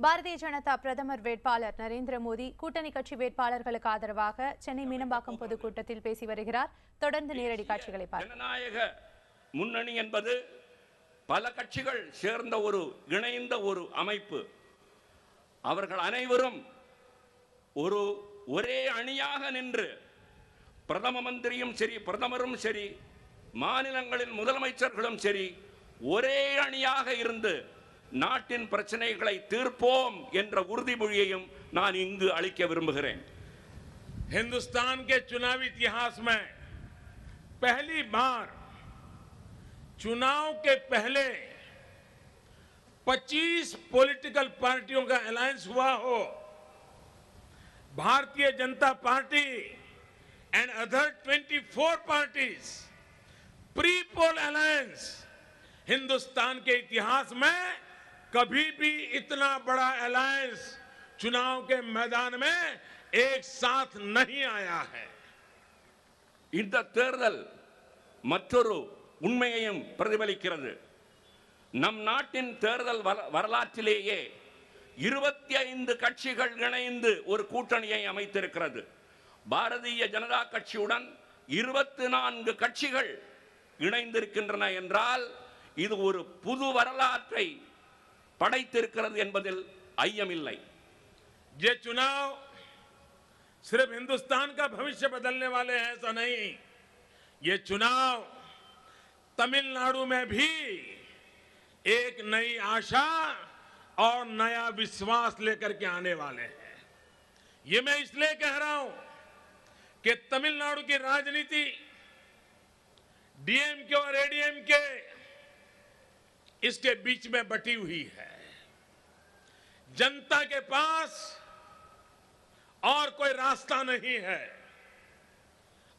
பாரதிய ஜனதா பிரதமர் வேட்பாளர் நரேந்திர மோடி கூட்டணி கட்சி வேட்பாளர்களுக்கு ஆதரவாக சென்னை மீனம்பாக்கம் பொதுக்கூட்டத்தில் பேசி வருகிறார். தொடர்ந்து நேரடி காட்சிகளை பார்ப்போம். ஜனநாயக முன்னணி என்பது பல கட்சிகள் சேர்ந்த ஒரு இணைந்த ஒரு அமைப்பு. அவர்கள் அனைவரும் ஒரே அணியாக நின்று பிரதம மந்திரியும் சரி, பிரதமரும் சரி, மாநிலங்களின் முதலமைச்சர்களும் சரி, ஒரே அணியாக இருந்து நாட்டின் பிரச்சனைகளை தீர்ப்போம் என்ற உறுதிமொழியையும் நான் இங்கு அளிக்க விரும்புகிறேன். हिंदुस्तान के चुनावी इतिहास में पहली बार चुनाव के पहले 25 पॉलिटिकल पार्टियों का अलायंस हुआ हो. Bharatiya Janata party and other 24 parties pre poll alliance Hindustan के इतिहास में कभी भी इतना बड़ा अलायंस चुनाव के मैदान में एक साथ नहीं आया है. இந்த தேர்தல் மற்றொரு உண்மையையும் பிரதிபலிக்கிறது. நம் நாட்டின் தேர்தல் வரலாற்றிலேயே 25 கட்சிகள் இணைந்து ஒரு கூட்டணியை அமைத்திருக்கிறது. பாரதிய ஜனதா கட்சியுடன் 24 கட்சிகள் இணைந்திருக்கின்றன என்றால் இது ஒரு புது வரலாற்றை படைத்திருக்கிறது என்பதில் ஐயமில்லை. ये चुनाव सिर्फ हिंदुस्तान का भविष्य बदलने वाले हैं ऐसा नहीं. ये चुनाव तमिलनाडु में भी एक नई आशा और नया विश्वास लेकर के आने वाले हैं. ये मैं इसलिए कह रहा हूं कि तमिलनाडु की राजनीति डीएमके और एडीएमके इसके बीच में बटी हुई है. जनता के पास और कोई रास्ता नहीं है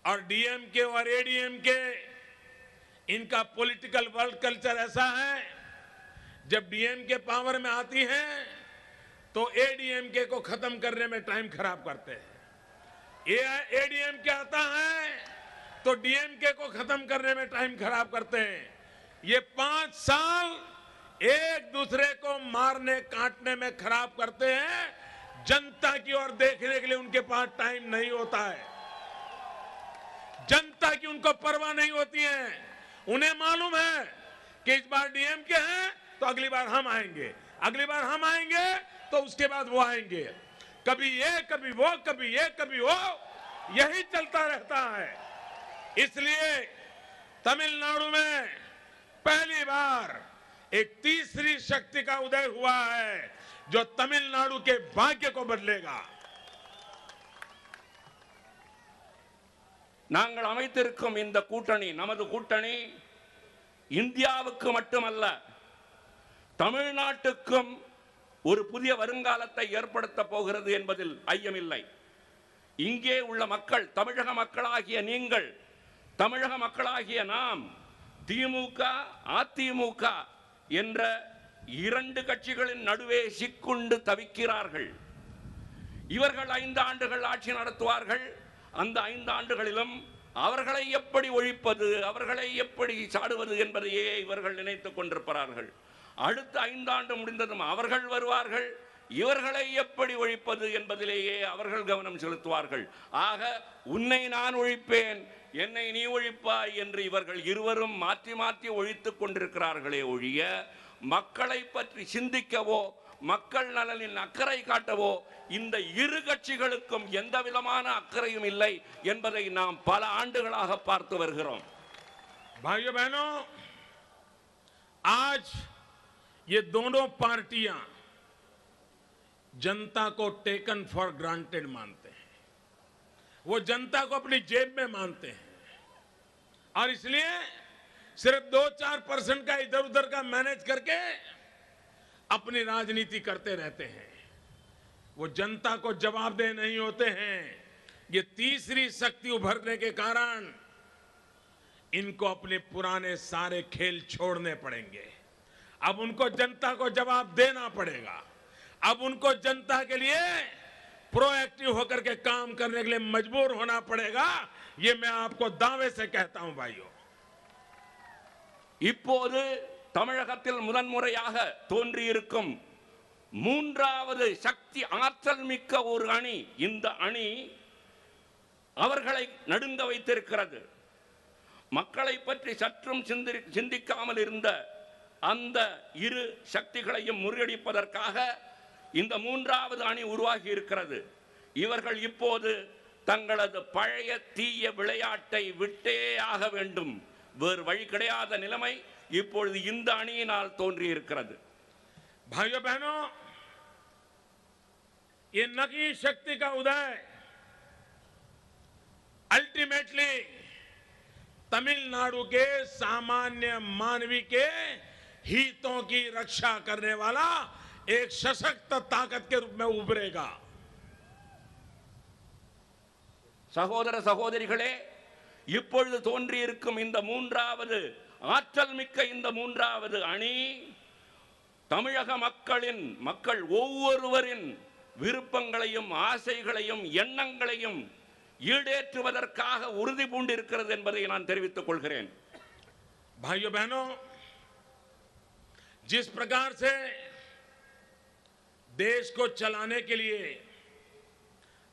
और डीएमके और एडीएमके इनका पॉलिटिकल वर्ल्ड कल्चर ऐसा है, जब डीएमके पावर में आती है तो एडीएमके को खत्म करने में टाइम खराब करते हैं. एडीएमके आता है तो डीएमके को खत्म करने में टाइम खराब करते हैं. ये 5 साल एक दूसरे को मारने काटने में खराब करते हैं. जनता की ओर देखने के लिए उनके पास टाइम नहीं होता है. जनता की उनको परवाह नहीं होती है. उन्हें मालूम है कि इस बार डीएमके हैं तो अगली बार हम आएंगे, अगली बार हम आएंगे तो उसके बाद वो आएंगे. कभी ये कभी वो, कभी ये कभी वो, यही चलता रहता है. इसलिए तमिलनाडु में पहली बार एक तीसरी शक्ति का उदय हुआ है जो तमिलनाडु के भाग्य को बदलेगा. நாங்கள் அமைத்திருக்கும் இந்த கூட்டணி, நமது கூட்டணி இந்தியாவுக்கு மட்டுமல்ல, தமிழ்நாட்டுக்கும் ஒரு புதிய வருங்காலத்தை ஏற்படுத்த போகிறது என்பதில் ஐயமில்லை. இங்கே உள்ள மக்கள், தமிழக மக்களாகிய நீங்கள், தமிழக மக்களாகிய நாம், திமுக அதிமுக என்ற 2 கட்சிகளின் நடுவே சிக்குண்டு தவிக்கிறார்கள். இவர்கள் 5 ஆண்டுகள் ஆட்சி நடத்துவார்கள். அந்த 5 ஆண்டுகளிலும் அவர்களை எப்படி ஒழிப்பது, அவர்களை எப்படி சாடுவது என்பதையே இவர்கள் நினைத்துக் கொண்டிருப்பார்கள். அடுத்த 5 ஆண்டு முடிந்ததும் அவர்கள் வருவார்கள். இவர்களை எப்படி ஒழிப்பது என்பதிலேயே அவர்கள் கவனம் செலுத்துவார்கள். ஆக உன்னை நான் ஒழிப்பேன், என்னை நீ ஒழிப்பாய் என்று இவர்கள் இருவரும் மாற்றி மாற்றி ஒழித்துக் கொண்டிருக்கிறார்களே ஒழிய மக்களை பற்றி சிந்திக்கவோ மக்கள் நலனில் அக்கறை காட்டவோ இந்த 2 கட்சிகளுக்கும் எந்த விதமான அக்கறையும் இல்லை என்பதை நாம் பல ஆண்டுகளாக பார்த்து வருகிறோம். भाइयों बहनों, आज ये दोनों पार्टियां जनता को टेकन फॉर ग्रांटेड मानते हैं. वो जनता को अपनी जेब में मानते हैं और इसलिए सिर्फ 2-4% का इधर उधर का मैनेज करके अपनी राजनीति करते रहते हैं. वो जनता को जवाबदेह नहीं होते हैं. ये तीसरी शक्ति उभरने के कारण इनको अपने पुराने सारे खेल छोड़ने पड़ेंगे. अब उनको जनता को जवाब देना पड़ेगा. अब उनको जनता के लिए प्रोएक्टिव होकर के काम करने के लिए मजबूर होना पड़ेगा. ये मैं आपको दावे से कहता हूं भाइयों. இப்போது தமிழகத்தில் முதன்முறையாக தோன்றியிருக்கும் மூன்றாவது சக்தி ஆற்றல் மிக்க ஒரு அணி. இந்த அணி அவர்களை நடுங்க வைத்திருக்கிறது. மக்களை பற்றி சற்றும் சிந்திக்காமல் இருந்த அந்த இரு சக்திகளையும் முறியடிப்பதற்காக இந்த மூன்றாவது அணி உருவாகி இருக்கிறது. இவர்கள் இப்போது தங்களது பழைய தீய விளையாட்டை விட்டே ஆக வேண்டும். வேறு வழி கிடையாத நிலைமை இப்பொழுது இந்த அணியினால் தோன்றி இருக்கிறது. भाइयों बहनों, ये नई शक्ति का उदय अल्टीमेटली तमिलनाडु के सामान्य मानवी के हितों की रक्षा करने वाला एक सशक्त ताकत के रूप में उभरेगा. சகோதர சகோதரிகளே, இப்பொழுது தோன்றி இருக்கும் இந்த மூன்றாவது ஆற்றல் மிக்க இந்த மூன்றாவது அணி தமிழக மக்கள் ஒவ்வொருவரின் விருப்பங்களையும் ஆசைகளையும் எண்ணங்களையும் ஈடேற்றுவதற்காக உறுதி பூண்டிருக்கிறது என்பதை நான் தெரிவித்துக் கொள்கிறேன். भाइयों बहनों, जिस प्रकार से देश को चलाने के लिए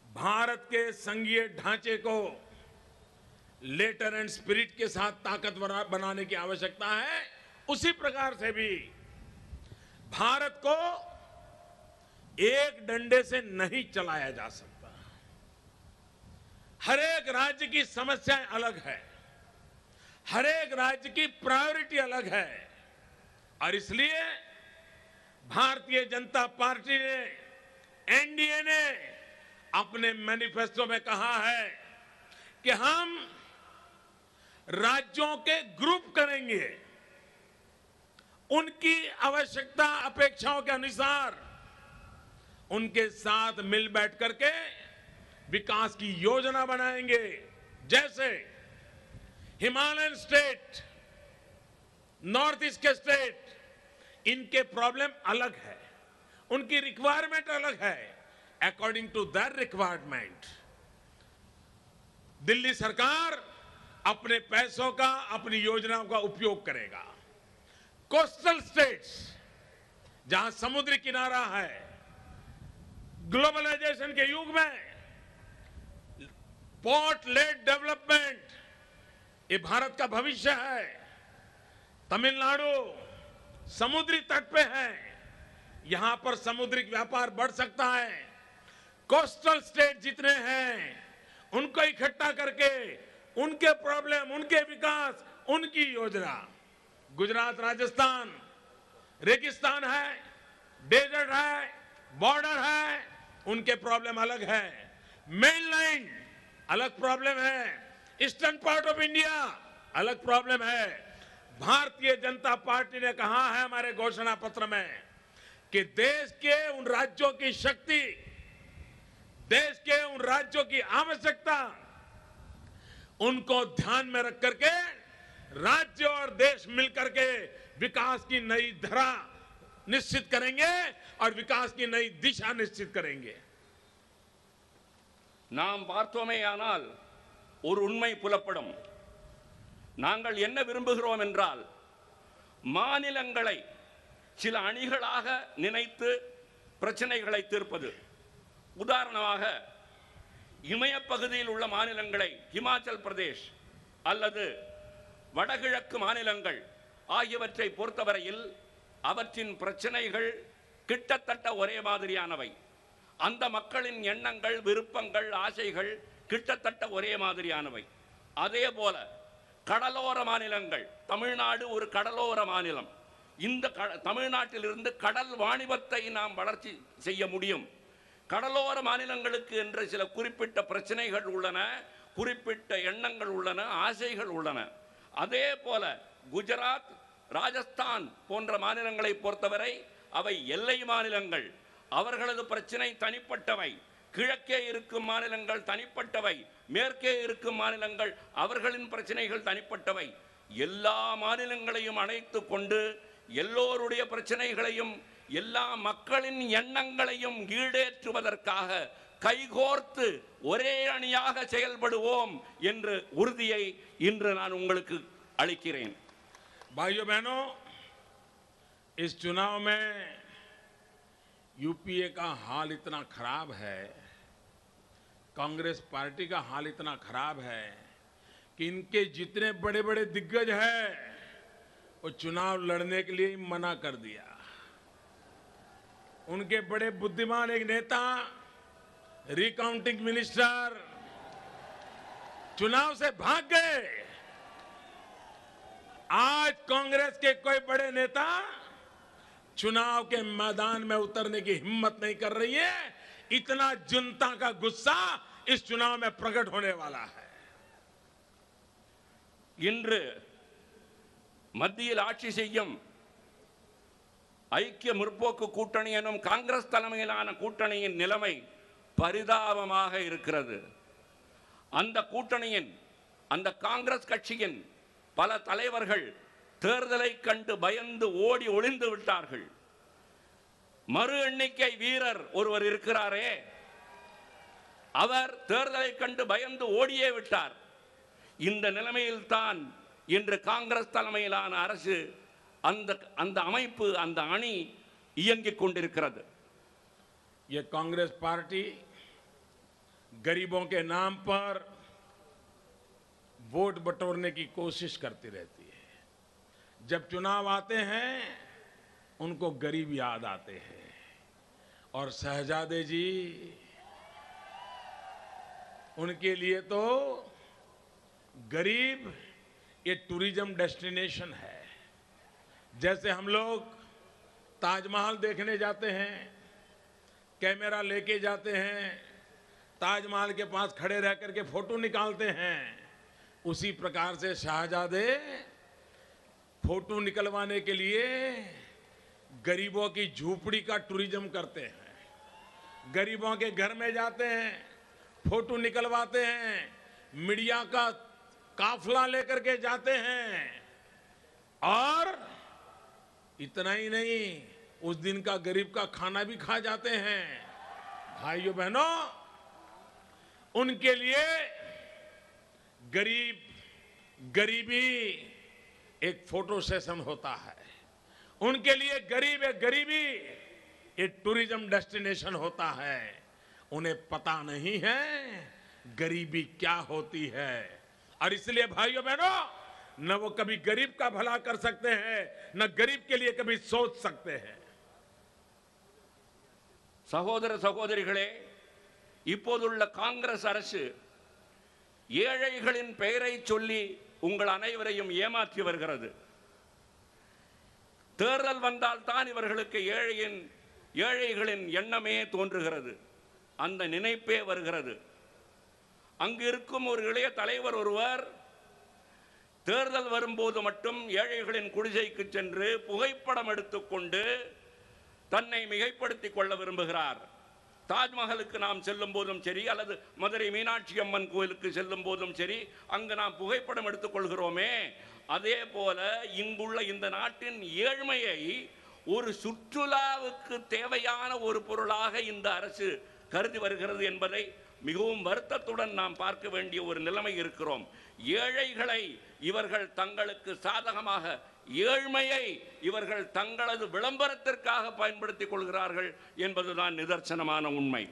भारत के संघीय ढांचे को लेटर एंड स्पिरिट के साथ ताकतवर बनाने की आवश्यकता है, उसी प्रकार से भी भारत को एक डंडे से नहीं चलाया जा सकता. हर एक राज्य की समस्याएं अलग है, हर एक राज्य की प्रायोरिटी अलग है, और इसलिए भारतीय जनता पार्टी ने, एनडीए ने अपने मैनिफेस्टो में कहा है कि हम राज्यों के ग्रुप करेंगे, उनकी आवश्यकता अपेक्षाओं के अनुसार उनके साथ मिल बैठ करके विकास की योजना बनाएंगे. जैसे हिमालयन स्टेट, नॉर्थ ईस्ट के स्टेट, इनके प्रॉब्लम अलग है, उनकी रिक्वायरमेंट अलग है. According to that requirement Delhi सरकार अपने पैसों का, अपनी योजनाओं का उपयोग करेगा. कोस्टल स्टेट्स, जहां समुद्री किनारा है, ग्लोबलाइजेशन के युग में पोर्ट लेड डेवलपमेंट ये भारत का भविष्य है. तमिलनाडु समुद्री तट पे है, यहां पर समुद्री व्यापार बढ़ सकता है. कोस्टल स्टेट जितने हैं उनको इकट्ठा करके उनके प्रॉब्लम, उनके विकास, उनकी योजना. गुजरात, राजस्थान रेगिस्तान है, डेजर्ट है, बॉर्डर है, उनके प्रॉब्लम अलग है. मेनलैंड अलग प्रॉब्लम है, ईस्टर्न पार्ट ऑफ इंडिया अलग प्रॉब्लम है. भारतीय जनता पार्टी ने कहा है हमारे घोषणा पत्र में कि देश के उन राज्यों की शक्ति, देश के उन राज्यों की आवश्यकता, उनको ध्यान में रख करके राज्य और देश मिलकर के विकास की नई धरा निश्चित करेंगे और विकास की नई दिशा निश्चित करेंगे. நாம் பார்த்தோமேயானால் ஒரு உண்மை புலப்படும். நாங்கள் என்ன விரும்புகிறோம் என்றால், மாநிலங்களை சில அணிகளாக நினைத்து பிரச்சனைகளை தீர்ப்பது. உதாரணமாக, இமயப்பகுதியில் உள்ள மாநிலங்களை ஹிமாச்சல் பிரதேஷ் அல்லது வடகிழக்கு மாநிலங்கள் ஆகியவற்றை பொறுத்தவரையில் அவற்றின் பிரச்சனைகள் கிட்டத்தட்ட ஒரே மாதிரியானவை. அந்த மக்களின் எண்ணங்கள், விருப்பங்கள், ஆசைகள் கிட்டத்தட்ட ஒரே மாதிரியானவை. அதே போல கடலோர மாநிலங்கள், தமிழ்நாடு ஒரு கடலோர மாநிலம். இந்த தமிழ்நாட்டிலிருந்து கடல் வாணிபத்தை நாம் வளர்ச்சி செய்ய முடியும். கடலோர மாநிலங்களுக்கு என்று சில குறிப்பிட்ட பிரச்சனைகள் உள்ளன, குறிப்பிட்ட எண்ணங்கள் உள்ளன, ஆசைகள் உள்ளன. அதே போல குஜராத், ராஜஸ்தான் போன்ற மாநிலங்களை பொறுத்தவரை அவை எல்லை மாநிலங்கள். அவர்களது பிரச்சனை தனிப்பட்டவை. கிழக்கே இருக்கும் மாநிலங்கள் தனிப்பட்டவை, மேற்கே இருக்கும் மாநிலங்கள் அவர்களின் பிரச்சனைகள் தனிப்பட்டவை. எல்லா மாநிலங்களையும் அணைத்து கொண்டு எல்லோருடைய பிரச்சனைகளையும் எல்லா மக்களின் எண்ணங்களையும் ஈடேற்றுவதற்காக கைகோர்த்து ஒரே அணியாக செயல்படுவோம் என்ற உறுதியை இன்று நான் உங்களுக்கு அளிக்கிறேன். भाइयों बहनों, इस चुनाव में यूपीए का हाल इतना खराब है, कांग्रेस पार्टी का हाल इतना खराब है कि इनके जितने बड़े बड़े दिग्गज हैं वो चुनाव लड़ने के लिए मना कर दिया। उनके बड़े बुद्धिमान एक नेता, रिकाउंटिंग मिनिस्टर, चुनाव से भाग गए। आज कांग्रेस के कोई बड़े नेता चुनाव के मैदान में उतरने की हिम्मत नहीं कर रही है। इतना जनता का गुस्सा इस चुनाव में प्रकट होने वाला है। இன்று மத்தியில் ஆட்சி செய்யும் ஐக்கிய முற்போக்கு கூட்டணி எனும் காங்கிரஸ் தலைமையிலான கூட்டணியின் நிலைமை பரிதாபமாக இருக்கிறது. அந்த கூட்டணியின், அந்த காங்கிரஸ் கட்சியின் பல தலைவர்கள் தேர்தலை கண்டு பயந்து ஓடி ஒளிந்து விட்டார்கள். மறு எண்ணிக்கை வீரர் ஒருவர் இருக்கிறாரே, அவர் தேர்தலை கண்டு பயந்து ஓடியே விட்டார். இந்த நிலைமையில்தான் இன்று காங்கிரஸ் தலைமையிலான அரசு, அந்த அமைப்பு, அந்த அணி இயங்கிக் கொண்டிருக்கிறது. ये कांग्रेस पार्टी गरीबों के नाम पर वोट बटोरने की कोशिश करती रहती है। जब चुनाव आते हैं उनको गरीब याद आते हैं। और शहजादे जी, उनके लिए तो गरीब ये टूरिज्म डेस्टिनेशन है। जैसे हम लोग ताजमहल देखने जाते हैं, कैमरा लेके जाते हैं, ताजमहल के पास खड़े रह करके फोटो निकालते हैं, उसी प्रकार से शाहजादे फोटो निकलवाने के लिए गरीबों की झूपड़ी का टूरिज्म करते हैं। गरीबों के घर में जाते हैं, फोटो निकलवाते हैं, मीडिया का काफिला लेकर के जाते हैं। और इतना ही नहीं, उस दिन का गरीब का खाना भी खा जाते हैं। भाइयों बहनों, उनके लिए गरीबी एक फोटो सेशन होता है। उनके लिए गरीबी एक टूरिज्म डेस्टिनेशन होता है। उन्हें पता नहीं है गरीबी क्या होती है। और इसलिए भाइयों बहनों, न वो कभी गरीब का भला कर सकते हैं, न गरीब के लिए कभी सोच सकते हैं। சகோதர சகோதரிகளே, இப்போதுள்ள காங்கிரஸ் அரசு ஏழைகளின் பெயரை சொல்லி உங்கள் அனைவரையும் ஏமாற்றி வருகிறது. தேர்தல் வந்தால் தான் இவர்களுக்கு ஏழைகளின் எண்ணமே தோன்றுகிறது, அந்த நினைப்பே வருகிறது. அங்கு இருக்கும் ஒரு இளைய தலைவர் ஒருவர் தேர்தல் வரும்போது மட்டும் ஏழைகளின் குடிசைக்கு சென்று புகைப்படம் எடுத்துக்கொண்டு தன்னை மிகைப்படுத்திக் கொள்ள விரும்புகிறார். தாஜ்மஹலுக்கு நாம் செல்லும் போதும் சரி, அல்லது மதுரை மீனாட்சி அம்மன் கோயிலுக்கு செல்லும் போதும் சரி, அங்கு நாம் புகைப்படம் எடுத்துக்கொள்கிறோமே, அதே போல இங்குள்ள இந்த நாட்டின் ஏழ்மையை ஒரு சுற்றுலாவுக்கு தேவையான ஒரு பொருளாக இந்த அரசு கருதி வருகிறது என்பதை மிகவும் வருத்தத்துடன் நாம் பார்க்க வேண்டிய ஒரு நிலைமை இருக்கிறோம். ஏழைகளை இவர்கள் தங்களுக்கு சாதகமாக, ஏழ்மையை இவர்கள் தங்களது விளம்பரத்திற்காக பயன்படுத்திக் கொள்கிறார்கள் என்பதுதான் நிதர்சனமான உண்மை.